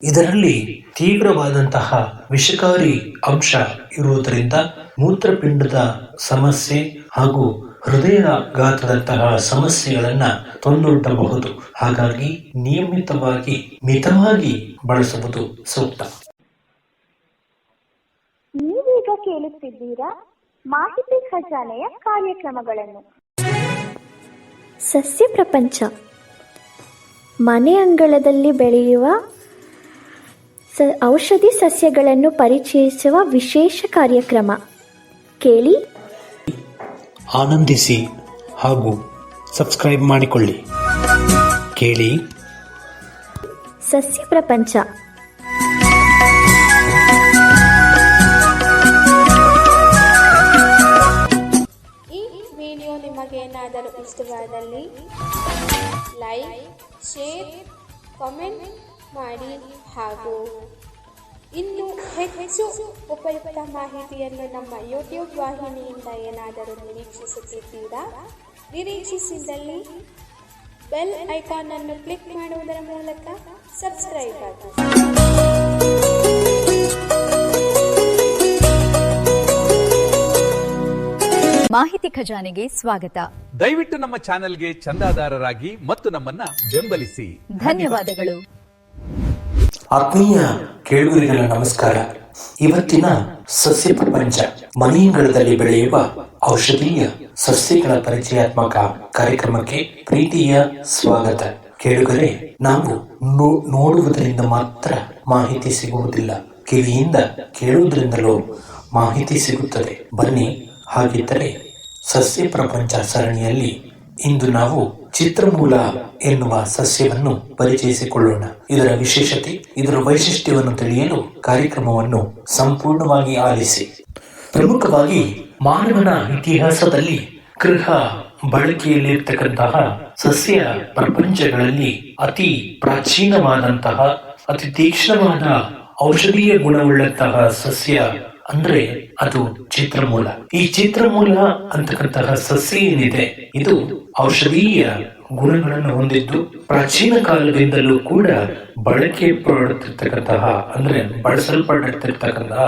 ಇದರಲ್ಲಿ ತೀವ್ರವಾದಂತಹ ವಿಷಕಾರಿ ಅಂಶ ಇರುವುದರಿಂದ ಮೂತ್ರಪಿಂಡದ ಸಮಸ್ಯೆ ಹಾಗೂ ಹೃದಯಾಘಾತದಂತಹ ಸಮಸ್ಯೆಗಳನ್ನ ತಂದೊಡ್ಡಬಹುದು. ಹಾಗಾಗಿ ನಿಯಮಿತವಾಗಿ ಮಿತವಾಗಿ ಬಳಸುವುದು ಸೂಕ್ತ. ನೀವೀಗ ಕೇಳುತ್ತಿದ್ದೀರಾ ಮಾಹಿತಿ ಖಜಾನೆಯ ಕಾರ್ಯಕ್ರಮಗಳನ್ನು. ಸಸ್ಯ ಪ್ರಪಂಚ, ಮನೆ ಅಂಗಳದಲ್ಲಿ ಬೆಳೆಯುವ ಔಷಧಿ ಸಸ್ಯಗಳನ್ನು ಪರಿಚಯಿಸುವ ವಿಶೇಷ ಕಾರ್ಯಕ್ರಮ. ಕೇಳಿ, ಆನಂದಿಸಿ ಹಾಗೂ ಸಬ್ಸ್ಕ್ರೈಬ್ ಮಾಡಿಕೊಳ್ಳಿ. ಕೇಳಿ ಸಸ್ಯ ಪ್ರಪಂಚ. ಈ ವಿಡಿಯೋ ನಿಮಗೇನಾದರೂ ಇಷ್ಟವಾದಲ್ಲಿ ಲೈಕ್, ಶೇರ್, ಕಾಮೆಂಟ್ ಮಾಡಿ ಹಾಗೂ ಇನ್ನೂ ಹೆಚ್ಚು ಉಪಯುಕ್ತ ಮಾಹಿತಿಯನ್ನು ನಮ್ಮ ಯೂಟ್ಯೂಬ್ ವಾಹಿನಿಯಿಂದ ಏನಾದರೂ ನಿರೀಕ್ಷಿಸುತ್ತಿದ್ದೀರಾ? ನಿರೀಕ್ಷಿಸಿದಲ್ಲಿ ಬೆಲ್ ಐಕಾನ್ ಅನ್ನು ಕ್ಲಿಕ್ ಮಾಡುವುದರ ಮೂಲಕ ಸಬ್ಸ್ಕ್ರೈಬ್ ಆಗಿ. ಮಾಹಿತಿ ಖಜಾನೆಗೆ ಸ್ವಾಗತ. ದಯವಿಟ್ಟು ನಮ್ಮ ಚಾನೆಲ್ಗೆ ಚಂದಾದಾರರಾಗಿ ಮತ್ತು ನಮ್ಮನ್ನ ಬೆಂಬಲಿಸಿ. ಧನ್ಯವಾದಗಳು. ಆತ್ಮೀಯ ಕೇಳುಗರಿಗಳ ನಮಸ್ಕಾರ. ಇವತ್ತಿನ ಸಸ್ಯ ಪ್ರಪಂಚ ಮನೆಯಂಗಳದಲ್ಲಿ ಬೆಳೆಯುವ ಔಷಧೀಯ ಸಸ್ಯಗಳ ಪರಿಚಯಾತ್ಮಕ ಕಾರ್ಯಕ್ರಮಕ್ಕೆ ಪ್ರೀತಿಯ ಸ್ವಾಗತ. ಕೇಳುಗರೆ, ನಾವು ನೋಡುವುದರಿಂದ ಮಾತ್ರ ಮಾಹಿತಿ ಸಿಗುವುದಿಲ್ಲ, ಕಿವಿಯಿಂದ ಕೇಳುವುದರಿಂದಲೂ ಮಾಹಿತಿ ಸಿಗುತ್ತದೆ. ಬನ್ನಿ, ಹಾಗಿದ್ದರೆ ಸಸ್ಯ ಪ್ರಪಂಚ ಸರಣಿಯಲ್ಲಿ ಇಂದು ನಾವು ಚಿತ್ರಮೂಲ ಎನ್ನುವ ಸಸ್ಯವನ್ನು ಪರಿಚಯಿಸಿಕೊಳ್ಳೋಣ. ಇದರ ವಿಶೇಷತೆ, ಇದರ ವೈಶಿಷ್ಟ್ಯವನ್ನು ತಿಳಿಯಲು ಕಾರ್ಯಕ್ರಮವನ್ನು ಸಂಪೂರ್ಣವಾಗಿ ಆಲಿಸಿ. ಪ್ರಮುಖವಾಗಿ ಮಾನವನ ಇತಿಹಾಸದಲ್ಲಿ ಗೃಹ ಬಳಕೆಯಲ್ಲಿರ್ತಕ್ಕಂತಹ ಸಸ್ಯ ಪ್ರಪಂಚಗಳಲ್ಲಿ ಅತಿ ಪ್ರಾಚೀನವಾದಂತಹ ಅತಿ ತೀಕ್ಷ್ಣವಾದ ಔಷಧೀಯ ಗುಣವುಳ್ಳಂತಹ ಸಸ್ಯ ಅಂದ್ರೆ ಅದು ಚಿತ್ರಮೂಲ. ಈ ಚಿತ್ರಮೂಲ ಅಂತಕ್ಕಂತಹ ಸಸ್ಯ ಏನಿದೆ, ಇದು ಔಷಧೀಯ ಗುಣಗಳನ್ನು ಹೊಂದಿದ್ದು ಪ್ರಾಚೀನ ಕಾಲದಿಂದಲೂ ಕೂಡ ಬಳಕೆ ಪಡುತ್ತಿರ್ತಕ್ಕಂತಹ ಅಂದ್ರೆ ಬಳಸಲ್ಪಟ್ಟಿರ್ತಕ್ಕಂತಹ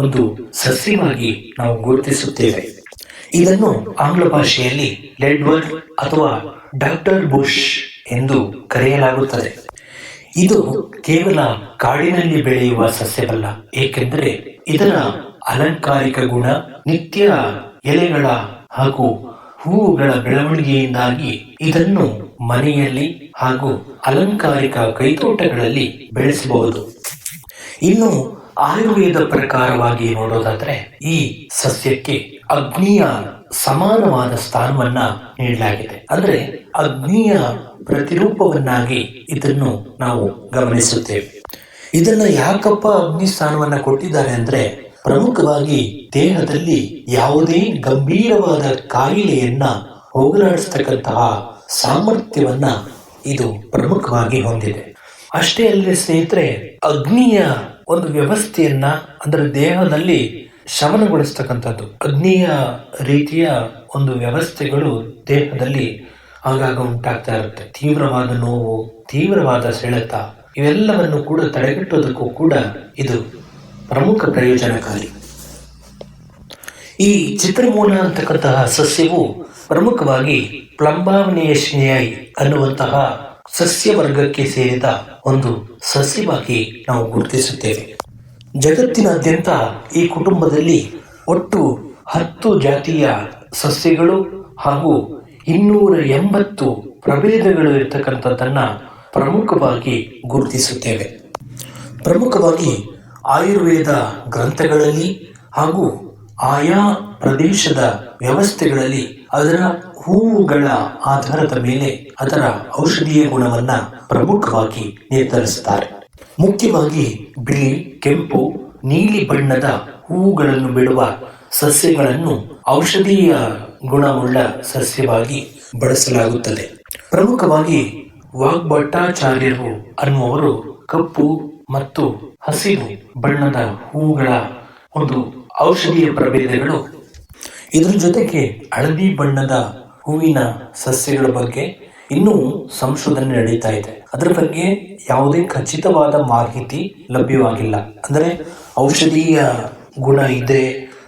ಒಂದು ಸಸ್ಯವಾಗಿ ನಾವು ಗುರುತಿಸುತ್ತೇವೆ. ಇದನ್ನು ಆಂಗ್ಲ ಭಾಷೆಯಲ್ಲಿ ಲೆಡ್ವರ್ಡ್ ಅಥವಾ ಡಾಕ್ಟರ್ ಬುಷ್ ಎಂದು ಕರೆಯಲಾಗುತ್ತದೆ. ಇದು ಕೇವಲ ಕಾಡಿನಲ್ಲಿ ಬೆಳೆಯುವ ಸಸ್ಯವಲ್ಲ, ಏಕೆಂದರೆ ಇದರ ಅಲಂಕಾರಿಕ ಗುಣ, ನಿತ್ಯ ಎಲೆಗಳ ಹಾಗೂ ಹೂವುಗಳ ಬೆಳವಣಿಗೆಯಿಂದಾಗಿ ಇದನ್ನು ಮನೆಯಲ್ಲಿ ಹಾಗೂ ಅಲಂಕಾರಿಕ ಕೈತೋಟಗಳಲ್ಲಿ ಬೆಳೆಸಬಹುದು. ಇನ್ನು ಆಯುರ್ವೇದ ಪ್ರಕಾರವಾಗಿ ನೋಡೋದಾದ್ರೆ ಈ ಸಸ್ಯಕ್ಕೆ ಅಗ್ನಿಯ ಸಮಾನವಾದ ಸ್ಥಾನವನ್ನ ನೀಡಲಾಗಿದೆ. ಅಂದ್ರೆ ಅಗ್ನಿಯ ಪ್ರತಿರೂಪವನ್ನಾಗಿ ಇದನ್ನು ನಾವು ಗಮನಿಸುತ್ತೇವೆ. ಇದನ್ನ ಯಾಕಪ್ಪ ಅಗ್ನಿ ಸ್ಥಾನವನ್ನ ಕೊಟ್ಟಿದ್ದಾರೆ ಅಂದ್ರೆ, ಪ್ರಮುಖವಾಗಿ ದೇಹದಲ್ಲಿ ಯಾವುದೇ ಗಂಭೀರವಾದ ಕಾಯಿಲೆಯನ್ನ ಹೋಗಲಾಡಿಸ್ತಕ್ಕಂತಹ ಸಾಮರ್ಥ್ಯವನ್ನ ಇದು ಪ್ರಮುಖವಾಗಿ ಹೊಂದಿದೆ. ಅಷ್ಟೇ ಅಲ್ಲದೆ ಸ್ನೇಹಿತರೆ, ಅಗ್ನಿಯ ಒಂದು ವ್ಯವಸ್ಥೆಯನ್ನ ಅಂದ್ರೆ ದೇಹದಲ್ಲಿ ಶಮನಗೊಳಿಸ್ತಕ್ಕಂಥದ್ದು, ಅಗ್ನಿಯ ರೀತಿಯ ಒಂದು ವ್ಯವಸ್ಥೆಗಳು ದೇಹದಲ್ಲಿ ಆಗಾಗ ಉಂಟಾಗ್ತಾ ಇರುತ್ತೆ. ತೀವ್ರವಾದ ನೋವು, ತೀವ್ರವಾದ ಸೆಳೆತ, ಇವೆಲ್ಲವನ್ನು ಕೂಡ ತಡೆಗಟ್ಟೋದಕ್ಕೂ ಕೂಡ ಇದು ಪ್ರಮುಖ ಪ್ರಯೋಜನಕಾರಿ. ಈ ಚಿತ್ರಮೂಲ ಅಂತಕ್ಕಂತಹ ಸಸ್ಯವು ಪ್ರಮುಖವಾಗಿ ಪ್ಲಂಬಾವನೇಶಿಯಾಯಿ ಅನ್ನುವಂತಹ ಸಸ್ಯ ವರ್ಗಕ್ಕೆ ಸೇರಿದ ಒಂದು ಸಸ್ಯವಾಗಿ ನಾವು ಗುರುತಿಸುತ್ತೇವೆ. ಜಗತ್ತಿನಾದ್ಯಂತ ಈ ಕುಟುಂಬದಲ್ಲಿ ಒಟ್ಟು 10 ಜಾತಿಯ ಸಸ್ಯಗಳು ಹಾಗೂ 280 ಪ್ರಭೇದಗಳು ಇರತಕ್ಕಂಥದ್ದನ್ನ ಪ್ರಮುಖವಾಗಿ ಗುರುತಿಸುತ್ತೇವೆ. ಪ್ರಮುಖವಾಗಿ ಆಯುರ್ವೇದ ಗ್ರಂಥಗಳಲ್ಲಿ ಹಾಗೂ ಆಯಾ ಪ್ರದೇಶದ ವ್ಯವಸ್ಥೆಗಳಲ್ಲಿ ಅದರ ಹೂವುಗಳ ಆಧಾರದ ಮೇಲೆ ಅದರ ಔಷಧೀಯ ಗುಣವನ್ನ ಪ್ರಮುಖವಾಗಿ ನಿರ್ಧರಿಸುತ್ತಾರೆ. ಮುಖ್ಯವಾಗಿ ಬಿಳಿ, ಕೆಂಪು, ನೀಲಿ ಬಣ್ಣದ ಹೂವುಗಳನ್ನು ಬಿಡುವ ಸಸ್ಯಗಳನ್ನು ಔಷಧೀಯ ಗುಣವುಳ್ಳ ಸಸ್ಯವಾಗಿ ಬಳಸಲಾಗುತ್ತದೆ. ಪ್ರಮುಖವಾಗಿ ವಾಗ್ಭಟ್ಟಾಚಾರ್ಯರು ಅನ್ನುವರು ಕಪ್ಪು ಮತ್ತು ಹಸಿರು ಬಣ್ಣದ ಹೂವುಗಳ ಒಂದು ಔಷಧೀಯ ಪ್ರಭೇದಗಳು, ಇದರ ಜೊತೆಗೆ ಹಳದಿ ಬಣ್ಣದ ಹೂವಿನ ಸಸ್ಯಗಳ ಬಗ್ಗೆ, ಇನ್ನೂ ಸಂಶೋಧನೆ ನಡೀತಾ ಇದೆ. ಅದರ ಬಗ್ಗೆ ಯಾವುದೇ ಖಚಿತವಾದ ಮಾಹಿತಿ ಲಭ್ಯವಾಗಿಲ್ಲ. ಅಂದರೆ ಔಷಧೀಯ ಗುಣ ಇದೆ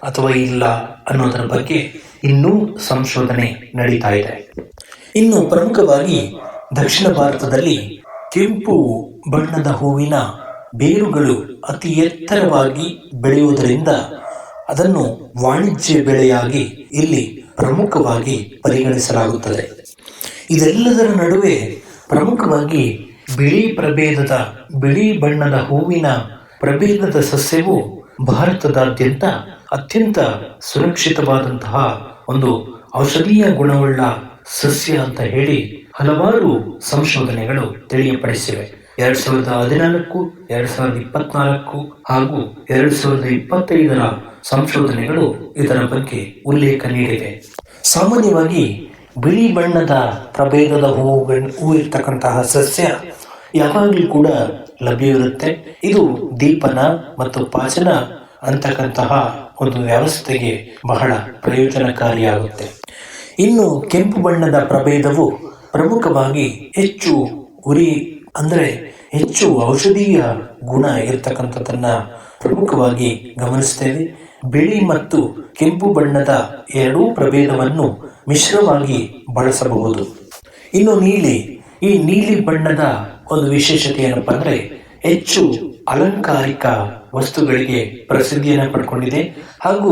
ಅಥವಾ ಇಲ್ಲ ಅನ್ನೋದರ ಬಗ್ಗೆ ಇನ್ನೂ ಸಂಶೋಧನೆ ನಡೀತಾ ಇದೆ. ಇನ್ನು ಪ್ರಮುಖವಾಗಿ ದಕ್ಷಿಣ ಭಾರತದಲ್ಲಿ ಕೆಂಪು ಬಣ್ಣದ ಹೂವಿನ ಬೇರುಗಳು ಅತಿ ಎತ್ತರವಾಗಿ ಬೆಳೆಯುವುದರಿಂದ ಅದನ್ನು ವಾಣಿಜ್ಯ ಬೆಳೆಯಾಗಿ ಇಲ್ಲಿ ಪ್ರಮುಖವಾಗಿ ಪರಿಗಣಿಸಲಾಗುತ್ತದೆ. ಇದೆಲ್ಲದರ ನಡುವೆ ಪ್ರಮುಖವಾಗಿ ಬಿಳಿ ಬಣ್ಣದ ಹೂವಿನ ಪ್ರಭೇದದ ಸಸ್ಯವು ಭಾರತದಾದ್ಯಂತ ಅತ್ಯಂತ ಸುರಕ್ಷಿತವಾದಂತಹ ಒಂದು ಔಷಧೀಯ ಗುಣವುಳ್ಳ ಸಸ್ಯ ಅಂತ ಹೇಳಿ ಹಲವಾರು ಸಂಶೋಧನೆಗಳು ತಿಳಿಯಪಡಿಸಿವೆ. 2014, 2024 ಹಾಗೂ 2025ರ ಸಂಶೋಧನೆಗಳು ಇದರ ಬಗ್ಗೆ ಉಲ್ಲೇಖ ನೀಡಿವೆ. ಸಾಮಾನ್ಯವಾಗಿ ಬಿಳಿ ಬಣ್ಣದ ಪ್ರಭೇದದ ಹೂವು ಇರ್ತಕ್ಕಂತಹ ಸಸ್ಯ ಯಾವಾಗಲೂ ಕೂಡ ಲಭ್ಯವಿರುತ್ತೆ. ಇದು ದೀಪನ ಮತ್ತು ಪಾಚನ ಅಂತಕ್ಕಂತಹ ಒಂದು ವ್ಯವಸ್ಥೆಗೆ ಬಹಳ ಪ್ರಯೋಜನಕಾರಿಯಾಗುತ್ತೆ. ಇನ್ನು ಕೆಂಪು ಬಣ್ಣದ ಪ್ರಭೇದವು ಪ್ರಮುಖವಾಗಿ ಹೆಚ್ಚು ಹೆಚ್ಚು ಔಷಧೀಯ ಗುಣ ಇರತಕ್ಕಂಥದ್ದನ್ನ ಪ್ರಮುಖವಾಗಿ ಗಮನಿಸ್ತೇವೆ. ಬಿಳಿ ಮತ್ತು ಕೆಂಪು ಬಣ್ಣದ ಎರಡೂ ಪ್ರಭೇದವನ್ನು ಮಿಶ್ರವಾಗಿ ಬಳಸಬಹುದು. ಇನ್ನು ಈ ನೀಲಿ ಬಣ್ಣದ ಒಂದು ವಿಶೇಷತೆ ಏನಪ್ಪಾ ಅಂದ್ರೆ ಹೆಚ್ಚು ಅಲಂಕಾರಿಕ ವಸ್ತುಗಳಿಗೆ ಪ್ರಸಿದ್ಧಿಯನ್ನು ಪಡ್ಕೊಂಡಿದೆ ಹಾಗೂ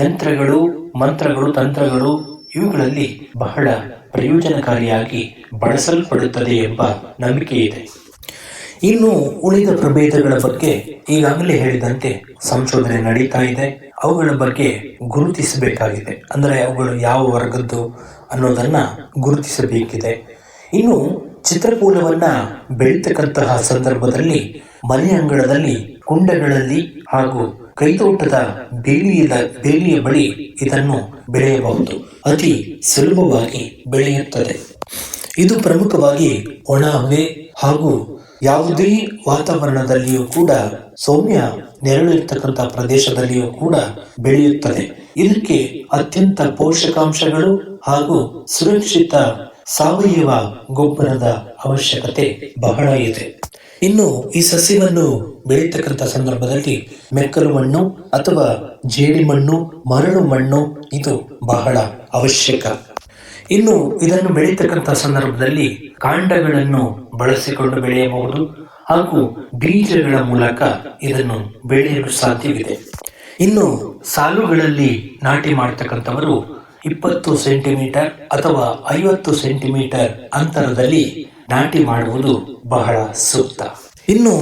ಯಂತ್ರಗಳು, ಮಂತ್ರಗಳು, ತಂತ್ರಗಳು ಇವುಗಳಲ್ಲಿ ಬಹಳ ಪ್ರಯೋಜನಕಾರಿಯಾಗಿ ಬಳಸಲ್ಪಡುತ್ತದೆ ಎಂಬ ನಂಬಿಕೆ ಇದೆ. ಇನ್ನು ಉಳಿದ ಪ್ರಭೇದಗಳ ಬಗ್ಗೆ ಈಗಾಗಲೇ ಹೇಳಿದಂತೆ ಸಂಶೋಧನೆ ನಡೀತಾ ಇದೆ. ಅವುಗಳ ಬಗ್ಗೆ ಗುರುತಿಸಬೇಕಾಗಿದೆ. ಅಂದರೆ ಅವುಗಳು ಯಾವ ವರ್ಗದ್ದು ಅನ್ನೋದನ್ನ ಗುರುತಿಸಬೇಕಿದೆ. ಇನ್ನು ಚಿತ್ರಕೂಲವನ್ನ ಬೆಳೀತಕ್ಕಂತಹ ಸಂದರ್ಭದಲ್ಲಿ ಮನೆ ಅಂಗಳದಲ್ಲಿ, ಕುಂಡಗಳಲ್ಲಿ ಹಾಗೂ ಕೈತೋಟದ ಬೇಲಿಯ ಬಳಿ ಇದನ್ನು ಬೆಳೆಯಬಹುದು. ಅತಿ ಸುಲಭವಾಗಿ ಬೆಳೆಯುತ್ತದೆ. ಇದು ಪ್ರಮುಖವಾಗಿ ಒಣ ಹವೆ ಹಾಗೂ ಯಾವುದೇ ವಾತಾವರಣದಲ್ಲಿಯೂ ಕೂಡ ಸೌಮ್ಯ ನೆರಳಿರ್ತಕ್ಕಂಥ ಪ್ರದೇಶದಲ್ಲಿಯೂ ಕೂಡ ಬೆಳೆಯುತ್ತದೆ. ಇದಕ್ಕೆ ಅತ್ಯಂತ ಪೋಷಕಾಂಶಗಳು ಹಾಗೂ ಸುರಕ್ಷಿತ ಸಾವಯವ ಗೊಬ್ಬರದ ಅವಶ್ಯಕತೆ ಬಹಳ ಇದೆ. ಇನ್ನು ಈ ಸಸ್ಯವನ್ನು ಬೆಳೀತಕ್ಕಂಥ ಸಂದರ್ಭದಲ್ಲಿ ಮೆಕ್ಕಲು ಮಣ್ಣು ಅಥವಾ ಜೇಡಿಮಣ್ಣು, ಮರಳು ಮಣ್ಣು ಇದು ಬಹಳ ಅವಶ್ಯಕ. ಇನ್ನು ಇದನ್ನು ಬೆಳೀತಕ್ಕಂಥ ಸಂದರ್ಭದಲ್ಲಿ ಕಾಂಡಗಳನ್ನು ಬಳಸಿಕೊಂಡು ಬೆಳೆಯಬಹುದು ಹಾಗೂ ಬೀಜಗಳ ಮೂಲಕ ಇದನ್ನು ಬೆಳೆಯಲು ಸಾಧ್ಯವಿದೆ. ಇನ್ನು ಸಾಲುಗಳಲ್ಲಿ ನಾಟಿ ಮಾಡತಕ್ಕಂಥವರು 20 ಸೆಂಟಿಮೀಟರ್ ಅಥವಾ 50 ಸೆಂಟಿಮೀಟರ್ ಅಂತರದಲ್ಲಿ ನಾಟಿ ಮಾಡುವುದು ಬಹಳ ಸೂಕ್ತ. ಇನ್ನು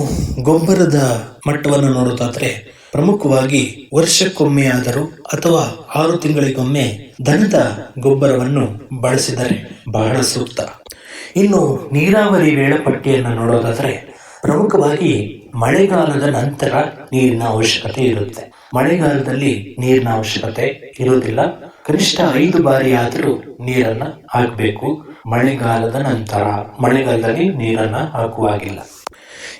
ಗೊಬ್ಬರದ ಮಟ್ಟವನ್ನು ನೋಡೋದಾದ್ರೆ ಪ್ರಮುಖವಾಗಿ ವರ್ಷಕ್ಕೊಮ್ಮೆ ಆದರೂ ಅಥವಾ 6 ತಿಂಗಳಿಗೊಮ್ಮೆ ದನದ ಗೊಬ್ಬರವನ್ನು ಬಳಸಿದರೆ ಬಹಳ ಸೂಕ್ತ. ಇನ್ನು ನೀರಾವರಿ ವೇಳಾಪಟ್ಟಿಯನ್ನು ನೋಡೋದಾದ್ರೆ ಪ್ರಮುಖವಾಗಿ ಮಳೆಗಾಲದ ನಂತರ ನೀರಿನ ಅವಶ್ಯಕತೆ ಇರುತ್ತೆ. ಮಳೆಗಾಲದಲ್ಲಿ ನೀರಿನ ಅವಶ್ಯಕತೆ ಇರುವುದಿಲ್ಲ. ಕನಿಷ್ಠ 5 ಬಾರಿ ಆದರೂ ನೀರನ್ನ ಹಾಕಬೇಕು. ಮಳೆಗಾಲದ ನಂತರ, ಮಳೆಗಾಲದಲ್ಲಿ ನೀರನ್ನ ಹಾಕುವಾಗಿಲ್ಲ.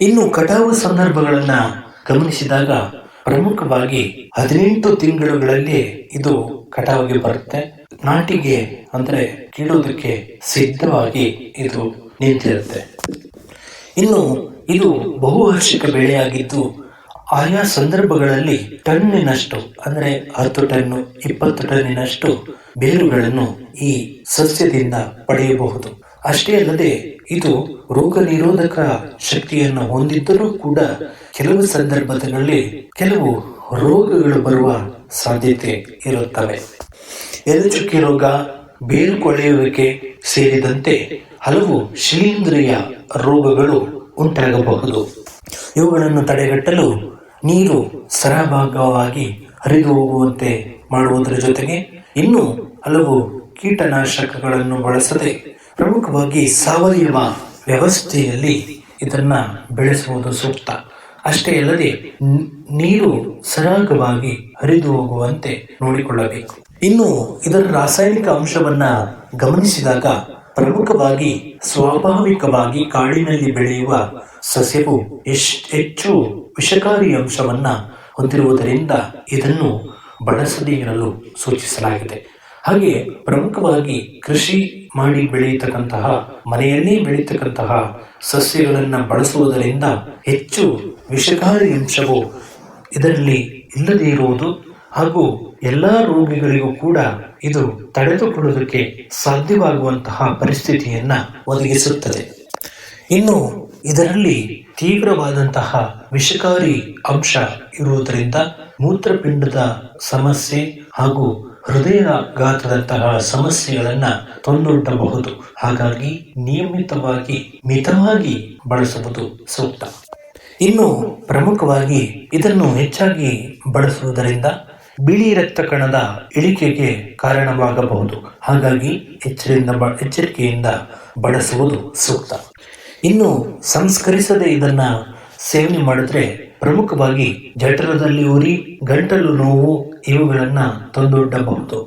ಇನ್ನು ಕಟಾವು ಸಂದರ್ಭಗಳನ್ನ ಗಮನಿಸಿದಾಗ ಪ್ರಮುಖವಾಗಿ 18 ತಿಂಗಳುಗಳಲ್ಲಿ ಇದು ಕಟಾವಿಗೆ ಬರುತ್ತೆ. ನಾಟಿಗೆ ಅಂದ್ರೆ ಕೀಳೋದಕ್ಕೆ ಸಿದ್ಧವಾಗಿ ಇದು ನಿಂತಿರುತ್ತೆ. ಇನ್ನು ಇದು ಬಹುವಾರ್ಷಿಕ ಬೆಳೆಯಾಗಿದ್ದು ಆಯಾ ಸಂದರ್ಭಗಳಲ್ಲಿ ಟನ್ನಿನಷ್ಟು ಅಂದ್ರೆ 10 ಟನ್ನು 20 ಟನ್ನಿನಷ್ಟು ಬೇರುಗಳನ್ನು ಈ ಸಸ್ಯದಿಂದ ಪಡೆಯಬಹುದು. ಅಷ್ಟೇ ಅಲ್ಲದೆ ಇದು ರೋಗ ನಿರೋಧಕ ಶಕ್ತಿಯನ್ನು ಹೊಂದಿದ್ದರೂ ಕೂಡ ಕೆಲವು ಸಂದರ್ಭದಲ್ಲಿ ಕೆಲವು ರೋಗಗಳು ಬರುವ ಸಾಧ್ಯತೆ ಇರುತ್ತವೆ. ಎಲೆಚುಕ್ಕೆ ರೋಗ, ಬೇರು ಕೊಳೆಯುವಿಕೆ ಸೇರಿದಂತೆ ಹಲವು ಶಿಲೀಂಧ್ರಿಯ ರೋಗಗಳು ಉಂಟಾಗಬಹುದು. ಇವುಗಳನ್ನು ತಡೆಗಟ್ಟಲು ನೀರು ಸರಾಗವಾಗಿ ಹರಿದು ಹೋಗುವಂತೆ ಮಾಡುವುದರ ಜೊತೆಗೆ ಇನ್ನು ಹಲವು ಕೀಟನಾಶಕಗಳನ್ನು ಬಳಸದೆ ಪ್ರಮುಖವಾಗಿ ಸಾವಯವ ವ್ಯವಸ್ಥೆಯಲ್ಲಿ ಇದನ್ನ ಬೆಳೆಸುವುದು ಸೂಕ್ತ. ಅಷ್ಟೇ ಅಲ್ಲದೆ ನೀರು ಸರಾಗವಾಗಿ ಹರಿದು ಹೋಗುವಂತೆ ನೋಡಿಕೊಳ್ಳಬೇಕು. ಇನ್ನು ಇದರ ರಾಸಾಯನಿಕ ಅಂಶವನ್ನ ಗಮನಿಸಿದಾಗ ಪ್ರಮುಖವಾಗಿ ಸ್ವಾಭಾವಿಕವಾಗಿ ಕಾಡಿನಲ್ಲಿ ಬೆಳೆಯುವ ಸಸ್ಯವು ಹೆಚ್ಚು ವಿಷಕಾರಿ ಅಂಶವನ್ನ ಹೊಂದಿರುವುದರಿಂದ ಇದನ್ನು ಬಳಸದೇ ಇರಲು ಸೂಚಿಸಲಾಗಿದೆ. ಹಾಗೆ ಪ್ರಮುಖವಾಗಿ ಕೃಷಿ ಮಾಡಿ ಬೆಳೆಯತಕ್ಕಂತಹ ಮನೆಯಲ್ಲೇ ಬೆಳೀತಕ್ಕಂತಹ ಸಸ್ಯಗಳನ್ನ ಬಳಸುವುದರಿಂದ ಹೆಚ್ಚು ವಿಷಕಾರಿ ಅಂಶವು ಇದರಲ್ಲಿ ಇಲ್ಲದೇ ಇರುವುದು ಹಾಗೂ ಎಲ್ಲಾ ರೋಗಿಗಳಿಗೂ ಕೂಡ ಇದು ತಡೆದುಕೊಳ್ಳುವುದಕ್ಕೆ ಸಾಧ್ಯವಾಗುವಂತಹ ಪರಿಸ್ಥಿತಿಯನ್ನ ಒದಗಿಸುತ್ತದೆ. ಇನ್ನು ಇದರಲ್ಲಿ ತೀವ್ರವಾದಂತಹ ವಿಷಕಾರಿ ಅಂಶ ಇರುವುದರಿಂದ ಮೂತ್ರಪಿಂಡದ ಸಮಸ್ಯೆ ಹಾಗೂ ಹೃದಯಾಘಾತದಂತಹ ಸಮಸ್ಯೆಗಳನ್ನ ತಂದೊಡ್ಡಬಹುದು. ಹಾಗಾಗಿ ನಿಯಮಿತವಾಗಿ ಮಿತವಾಗಿ ಬಳಸುವುದು ಸೂಕ್ತ. ಇನ್ನು ಪ್ರಮುಖವಾಗಿ ಇದನ್ನು ಹೆಚ್ಚಾಗಿ ಬಳಸುವುದರಿಂದ ಬಿಳಿ ರಕ್ತ ಕಣದ ಇಳಿಕೆಗೆ ಕಾರಣವಾಗಬಹುದು. ಹಾಗಾಗಿ ಎಚ್ಚರಿಕೆಯಿಂದ ಬಳಸುವುದು ಸೂಕ್ತ. ಇನ್ನು ಸಂಸ್ಕರಿಸದೆ ಇದನ್ನ ಸೇವನೆ ಮಾಡಿದ್ರೆ ಪ್ರಮುಖವಾಗಿ ಜಠರದಲ್ಲಿ ಉರಿ, ಗಂಟಲು ನೋವು ಇವುಗಳನ್ನ ತಂದೊಡ್ಡಬಹುದು.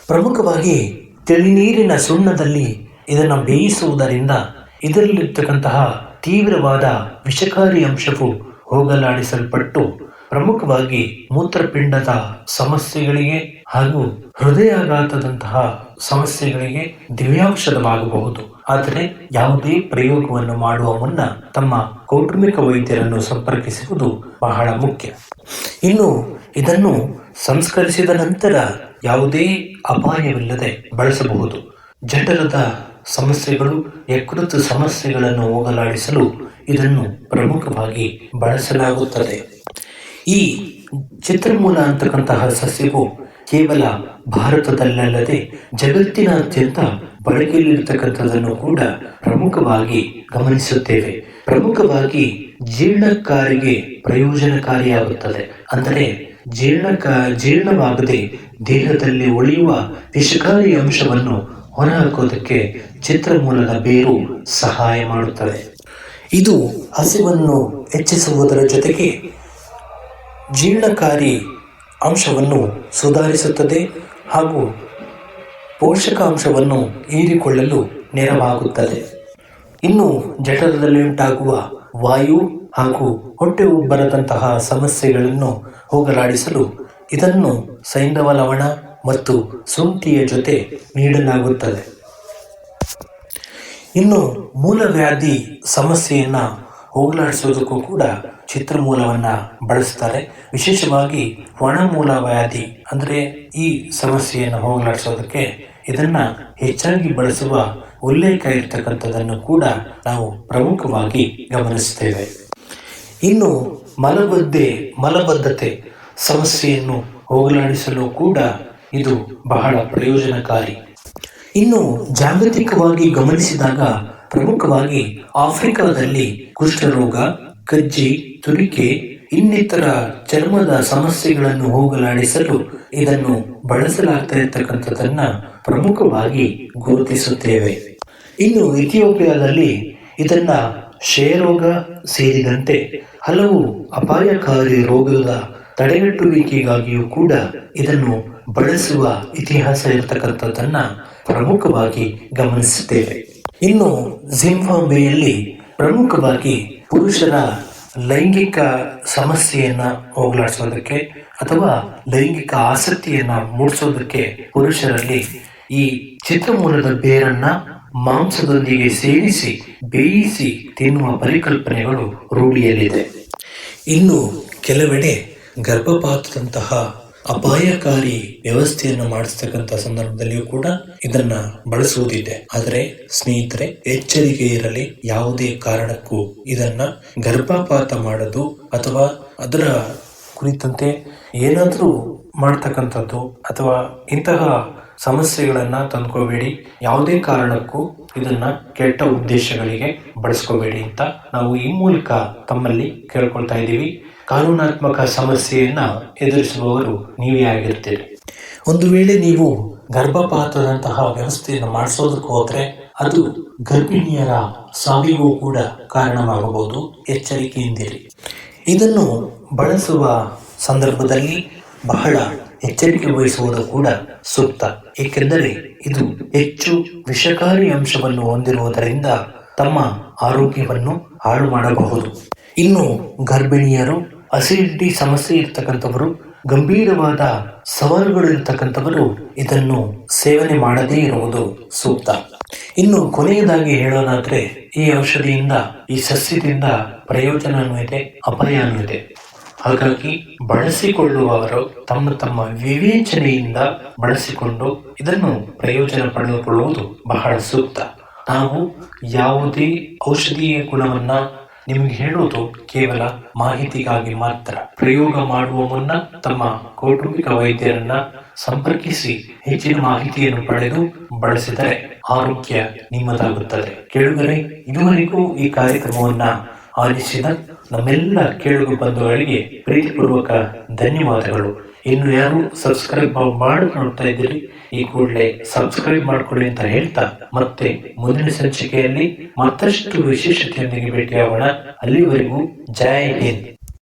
ಪ್ರಮುಖವಾಗಿ ತಿಳಿನೀರಿನ ಸುಣ್ಣದಲ್ಲಿ ಇದನ್ನು ಬೇಯಿಸುವುದರಿಂದ ಇದರಲ್ಲಿರ್ತಕ್ಕಂತಹ ತೀವ್ರವಾದ ವಿಷಕಾರಿ ಅಂಶವು ಹೋಗಲಾಡಿಸಲ್ಪಟ್ಟು ಪ್ರಮುಖವಾಗಿ ಮೂತ್ರಪಿಂಡದ ಸಮಸ್ಯೆಗಳಿಗೆ ಹಾಗೂ ಹೃದಯಾಘಾತದಂತಹ ಸಮಸ್ಯೆಗಳಿಗೆ ದಿವ್ಯೌಷಧವಾಗಬಹುದು. ಆದರೆ ಯಾವುದೇ ಪ್ರಯೋಗವನ್ನು ಮಾಡುವ ಮುನ್ನ ತಮ್ಮ ಕೌಟುಂಬಿಕ ವೈದ್ಯರನ್ನು ಸಂಪರ್ಕಿಸುವುದು ಬಹಳ ಮುಖ್ಯ. ಇನ್ನು ಇದನ್ನು ಸಂಸ್ಕರಿಸಿದ ನಂತರ ಯಾವುದೇ ಅಪಾಯವಿಲ್ಲದೆ ಬಳಸಬಹುದು. ಜಠರದ ಸಮಸ್ಯೆಗಳು, ಯಕೃತ್ ಸಮಸ್ಯೆಗಳನ್ನು ಹೋಗಲಾಡಿಸಲು ಇದನ್ನು ಪ್ರಮುಖವಾಗಿ ಬಳಸಲಾಗುತ್ತದೆ. ಈ ಚಿತ್ರಮೂಲ ಅಂತಕ್ಕಂತಹ ಸಸ್ಯವು ಕೇವಲ ಭಾರತದಲ್ಲದೆ ಜಗತ್ತಿನಾದ್ಯಂತ ಬಳಕೆಯಲ್ಲಿರ್ತಕ್ಕಂಥದ್ದನ್ನು ಕೂಡ ಪ್ರಮುಖವಾಗಿ ಗಮನಿಸುತ್ತೇವೆ. ಪ್ರಮುಖವಾಗಿ ಜೀರ್ಣಕಾರಿಗೆ ಪ್ರಯೋಜನಕಾರಿಯಾಗುತ್ತದೆ. ಅಂದರೆ ಜೀರ್ಣವಾಗದೆ ದೇಹದಲ್ಲಿ ಉಳಿಯುವ ವಿಷಕಾರಿ ಅಂಶವನ್ನು ಹೊರಹಾಕೋದಕ್ಕೆ ಚಿತ್ರಮೂಲದ ಬೇರು ಸಹಾಯ ಮಾಡುತ್ತದೆ. ಇದು ಹಸಿವನ್ನು ಹೆಚ್ಚಿಸುವುದರ ಜೊತೆಗೆ ಜೀರ್ಣಕಾರಿ ಅಂಶವನ್ನು ಸುಧಾರಿಸುತ್ತದೆ ಹಾಗೂ ಪೋಷಕಾಂಶವನ್ನು ಹೀರಿಕೊಳ್ಳಲು ನೆರವಾಗುತ್ತದೆ. ಇನ್ನು ಜಠರದಲ್ಲಿ ಉಂಟಾಗುವ ವಾಯು ಹಾಗೂ ಹೊಟ್ಟೆ ಉಬ್ಬರದಂತಹ ಸಮಸ್ಯೆಗಳನ್ನು ಹೋಗಲಾಡಿಸಲು ಇದನ್ನು ಸೈಂಧವ ಲವಣ ಮತ್ತು ಶುಂಠಿಯ ಜೊತೆ ನೀಡಲಾಗುತ್ತದೆ. ಇನ್ನು ಮೂಲವ್ಯಾಧಿ ಸಮಸ್ಯೆಯನ್ನ ಹೋಗಲಾಡಿಸುವುದಕ್ಕೂ ಕೂಡ ಚಿತ್ರಮೂಲವನ್ನ ಬಳಸ್ತಾರೆ. ವಿಶೇಷವಾಗಿ ಒಣಮೂಲ ವ್ಯಾಧಿ ಅಂದರೆ ಈ ಸಮಸ್ಯೆಯನ್ನು ಹೋಗಲಾಡಿಸೋದಕ್ಕೆ ಇದನ್ನ ಹೆಚ್ಚಾಗಿ ಬಳಸುವ ಉಲ್ಲೇಖ ಇರ್ತಕ್ಕಂಥದ್ದನ್ನು ಕೂಡ ನಾವು ಪ್ರಮುಖವಾಗಿ ಗಮನಿಸ್ತೇವೆ. ಇನ್ನು ಮಲಬದ್ಧತೆ ಸಮಸ್ಯೆಯನ್ನು ಹೋಗಲಾಡಿಸಲು ಕೂಡ ಇದು ಬಹಳ ಪ್ರಯೋಜನಕಾರಿ. ಇನ್ನು ಜಾಗತಿಕವಾಗಿ ಗಮನಿಸಿದಾಗ ಪ್ರಮುಖವಾಗಿ ಆಫ್ರಿಕಾದಲ್ಲಿ ಕುಷ್ಠರೋಗ, ಕಜ್ಜಿ, ತುರಿಕೆ ಇನ್ನಿತರ ಚರ್ಮದ ಸಮಸ್ಯೆಗಳನ್ನು ಹೋಗಲಾಡಿಸಲು ಇದನ್ನು ಬಳಸಲಾಗ್ತಾ ಇರತಕ್ಕಂಥದ್ದನ್ನ ಪ್ರಮುಖವಾಗಿ ಗುರುತಿಸುತ್ತೇವೆ. ಇನ್ನು ಇಥಿಯೋಪಿಯಾದಲ್ಲಿ ಇದನ್ನ ಕ್ಷಯರೋಗ ಸೇರಿದಂತೆ ಹಲವು ಅಪಾಯಕಾರಿ ರೋಗದ ತಡೆಗಟ್ಟುವಿಕೆಗಾಗಿಯೂ ಕೂಡ ಇದನ್ನು ಬಳಸುವ ಇತಿಹಾಸ ಇರತಕ್ಕಂಥದ್ದನ್ನ ಪ್ರಮುಖವಾಗಿ ಗಮನಿಸುತ್ತೇವೆ. ಇನ್ನು ಜಿಂಬಾಬ್ವೆಯಲ್ಲಿ ಪ್ರಮುಖವಾಗಿ ಪುರುಷರ ಲೈಂಗಿಕ ಸಮಸ್ಯೆಯನ್ನ ಹೋಗಲಾಡಿಸೋದಕ್ಕೆ ಅಥವಾ ಲೈಂಗಿಕ ಆಸಕ್ತಿಯನ್ನ ಮೂಡಿಸೋದಕ್ಕೆ ಪುರುಷರಲ್ಲಿ ಈ ಚಿತ್ರಮೂಲದ ಬೇರನ್ನ ಮಾಂಸದೊಂದಿಗೆ ಸೇರಿಸಿ ಬೇಯಿಸಿ ತಿನ್ನುವ ಪರಿಕಲ್ಪನೆಗಳು ರೂಢಿಯಲ್ಲಿದೆ. ಇನ್ನು ಕೆಲವೆಡೆ ಗರ್ಭಪಾತದಂತಹ ಅಪಾಯಕಾರಿ ವ್ಯವಸ್ಥೆಯನ್ನು ಮಾಡಿಸ್ತಕ್ಕಂಥ ಸಂದರ್ಭದಲ್ಲಿಯೂ ಕೂಡ ಇದನ್ನ ಬಳಸುವುದಿದೆ. ಆದರೆ ಸ್ನೇಹಿತರೆ, ಎಚ್ಚರಿಕೆ ಇರಲಿ. ಯಾವುದೇ ಕಾರಣಕ್ಕೂ ಇದನ್ನ ಗರ್ಭಪಾತ ಮಾಡೋದು ಅಥವಾ ಅದರ ಕುರಿತಂತೆ ಏನಾದರೂ ಮಾಡ್ತಕ್ಕಂಥದ್ದು ಅಥವಾ ಇಂತಹ ಸಮಸ್ಯೆಗಳನ್ನ ತಂದ್ಕೋಬೇಡಿ. ಯಾವುದೇ ಕಾರಣಕ್ಕೂ ಇದನ್ನ ಕೆಟ್ಟ ಉದ್ದೇಶಗಳಿಗೆ ಬಳಸ್ಕೋಬೇಡಿ ಅಂತ ನಾವು ಈ ಮೂಲಕ ತಮ್ಮಲ್ಲಿ ಕೇಳ್ಕೊಳ್ತಾ ಇದ್ದೀವಿ. ಕಾನೂನಾತ್ಮಕ ಸಮಸ್ಯೆಯನ್ನ ಎದುರಿಸುವವರು ನೀವೇ ಆಗಿರ್ತೀರಿ. ಒಂದು ವೇಳೆ ನೀವು ಗರ್ಭಪಾತದಂತಹ ವ್ಯವಸ್ಥೆಯನ್ನು ಮಾಡಿಸೋದಕ್ಕೆ ಹೋದ್ರೆ ಅದು ಗರ್ಭಿಣಿಯರ ಸಾವಿಗೂ ಕೂಡ ಕಾರಣವಾಗಬಹುದು. ಎಚ್ಚರಿಕೆಯಿಂದಿರಿ. ಇದನ್ನು ಬಳಸುವ ಸಂದರ್ಭದಲ್ಲಿ ಬಹಳ ಎಚ್ಚರಿಕೆ ವಹಿಸುವುದು ಕೂಡ ಸೂಕ್ತ. ಏಕೆಂದರೆ ಇದು ಹೆಚ್ಚು ವಿಷಕಾರಿ ಅಂಶವನ್ನು ಹೊಂದಿರುವುದರಿಂದ ತಮ್ಮ ಆರೋಗ್ಯವನ್ನು ಹಾಳು ಮಾಡಬಹುದು. ಇನ್ನು ಗರ್ಭಿಣಿಯರು, ಅಸಿಡಿಟಿ ಸಮಸ್ಯೆ ಇರ್ತಕ್ಕಂಥವರು, ಗಂಭೀರವಾದ ಸವಾಲುಗಳು ಇರತಕ್ಕಂಥವರು ಇದನ್ನು ಸೇವನೆ ಮಾಡದೇ ಇರುವುದು ಸೂಕ್ತ. ಇನ್ನು ಕೊನೆಯದಾಗಿ ಹೇಳೋದಾದ್ರೆ, ಈ ಔಷಧಿಯಿಂದ, ಈ ಸಸ್ಯದಿಂದ ಪ್ರಯೋಜನವೂ ಇದೆ, ಅಪಾಯನೂ ಇದೆ. ಹಾಗಾಗಿ ಬಳಸಿಕೊಳ್ಳುವವರು ತಮ್ಮ ತಮ್ಮ ವಿವೇಚನೆಯಿಂದ ಬಳಸಿಕೊಂಡು ಇದನ್ನು ಪ್ರಯೋಜನ ಪಡೆದುಕೊಳ್ಳುವುದು ಬಹಳ ಸೂಕ್ತ. ನಾವು ಯಾವುದೇ ಔಷಧೀಯ ಗುಣವನ್ನ ನಿಮಗೆ ಹೇಳುವುದು ಕೇವಲ ಮಾಹಿತಿಗಾಗಿ ಮಾತ್ರ. ಪ್ರಯೋಗ ಮಾಡುವ ಮುನ್ನ ತಮ್ಮ ಕೌಟುಂಬಿಕ ವೈದ್ಯರನ್ನ ಸಂಪರ್ಕಿಸಿ ಹೆಚ್ಚಿನ ಮಾಹಿತಿಯನ್ನು ಪಡೆದು ಬಳಸಿದರೆ ಆರೋಗ್ಯ ನಿಮ್ಮದಾಗುತ್ತದೆ. ಕೇಳುಗರೆ, ಇದುವರೆಗೂ ಈ ಕಾರ್ಯಕ್ರಮವನ್ನ ಆಲಿಸಿದ ನಮ್ಮೆಲ್ಲ ಕೇಳುಗ ಬಂಧುಗಳಿಗೆ ಪ್ರೀತಿಪೂರ್ವಕ ಧನ್ಯವಾದಗಳು. ಇನ್ನು ಯಾರು ಸಬ್ಸ್ಕ್ರೈಬ್ ಮಾಡಿ ನೋಡ್ತಾ ಇದ್ದೀರಿ, ಈ ಕೂಡಲೇ ಸಬ್ಸ್ಕ್ರೈಬ್ ಮಾಡ್ಕೊಳ್ಳಿ ಅಂತ ಹೇಳ್ತಾ, ಮತ್ತೆ ಮುಂದಿನ ಸಂಚಿಕೆಯಲ್ಲಿ ಮತ್ತಷ್ಟು ವಿಶೇಷತೆಯೊಂದಿಗೆ ಭೇಟಿಯಾಗೋಣ. ಅಲ್ಲಿವರೆಗೂ ಜೈ ಹಿಂದ್.